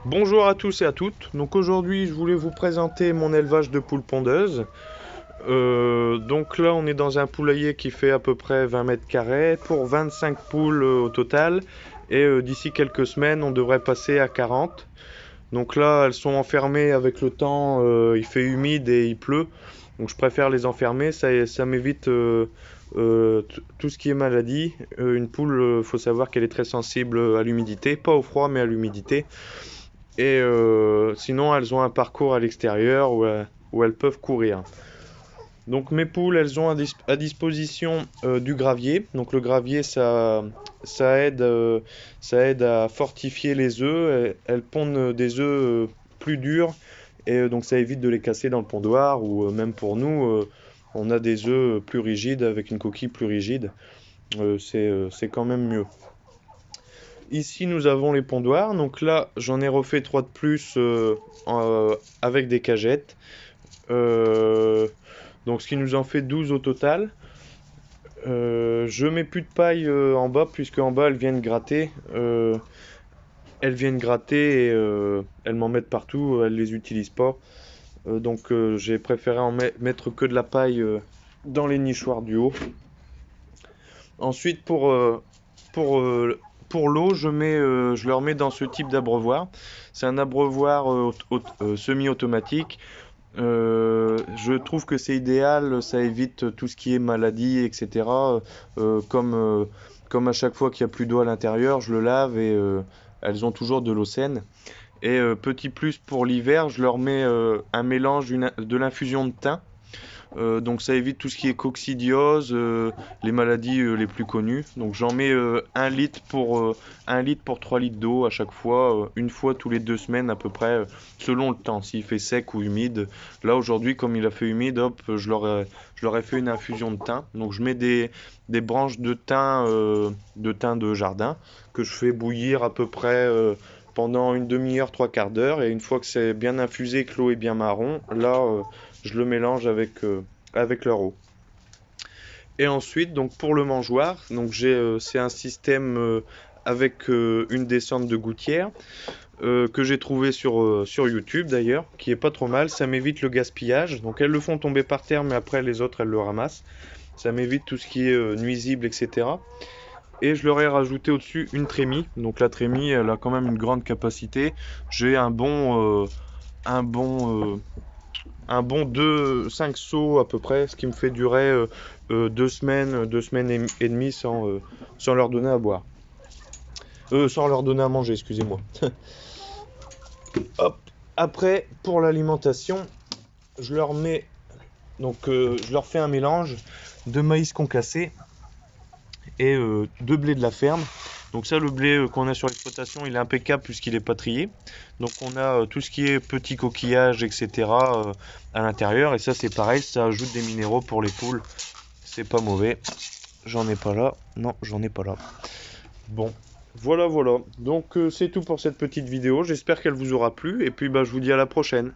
Bonjour à tous et à toutes. Donc aujourd'hui, je voulais vous présenter mon élevage de poules pondeuses. Donc là, on est dans un poulailler qui fait à peu près 20 mètres carrés pour 25 poules au total. Et d'ici quelques semaines, on devrait passer à 40. Donc là, elles sont enfermées avec le temps. Il fait humide et il pleut. Donc je préfère les enfermer. Ça m'évite tout ce qui est maladie. Une poule, faut savoir qu'elle est très sensible à l'humidité. Pas au froid, mais à l'humidité. Et sinon, elles ont un parcours à l'extérieur où elles peuvent courir. Donc mes poules, elles ont à disposition du gravier. Donc le gravier, ça aide, ça aide à fortifier les œufs. Elles pondent des œufs plus durs et donc ça évite de les casser dans le pondoir ou même pour nous, on a des œufs plus rigides avec une coquille plus rigide. C'est quand même mieux. Ici, nous avons les pondoirs. Donc là, j'en ai refait 3 de plus avec des cagettes. Euh, donc ce qui nous en fait 12 au total. Je mets plus de paille en bas, puisque en bas, elles viennent gratter. Elles viennent gratter et elles m'en mettent partout. Elles les utilisent pas. Donc j'ai préféré mettre que de la paille dans les nichoirs du haut. Ensuite, pour, euh, pour l'eau, je leur mets dans ce type d'abreuvoir. C'est un abreuvoir semi-automatique. Je trouve que c'est idéal, ça évite tout ce qui est maladie, etc. Comme à chaque fois qu'il n'y a plus d'eau à l'intérieur, je le lave et elles ont toujours de l'eau saine. Et petit plus pour l'hiver, je leur mets un mélange de l'infusion de thym. Donc ça évite tout ce qui est coccidiose, les maladies les plus connues. Donc j'en mets 1 litre pour 3 litres d'eau à chaque fois, une fois tous les 2 semaines à peu près, selon le temps, s'il fait sec ou humide. Là aujourd'hui, comme il a fait humide, hop, je leur ai fait une infusion de thym. Donc je mets des branches de thym de jardin que je fais bouillir à peu près pendant une demi-heure, trois quarts d'heure. Et une fois que c'est bien infusé, que l'eau est bien marron, là je le mélange avec leur eau. Et ensuite, donc pour le mangeoire, c'est un système avec une descente de gouttière que j'ai trouvé sur YouTube d'ailleurs, qui est pas trop mal. Ça m'évite le gaspillage. Donc elles le font tomber par terre, mais après les autres elles le ramassent. Ça m'évite tout ce qui est nuisible, etc. Et je leur ai rajouté au-dessus une trémie. Donc la trémie, elle a quand même une grande capacité. J'ai un bon 5 seaux à peu près, ce qui me fait durer 2 semaines et demie sans leur donner à boire. Sans leur donner à manger, excusez-moi. Hop. Après, pour l'alimentation, je leur mets, je leur fais un mélange de maïs concassé et de blé de la ferme. Donc ça, le blé qu'on a sur l'exploitation, il est impeccable puisqu'il est pas trié. Donc on a tout ce qui est petits coquillages, etc. À l'intérieur. Et ça, c'est pareil, ça ajoute des minéraux pour les poules. C'est pas mauvais. J'en ai pas là. Non, j'en ai pas là. Bon, voilà, voilà. Donc c'est tout pour cette petite vidéo. J'espère qu'elle vous aura plu. Et puis bah, je vous dis à la prochaine.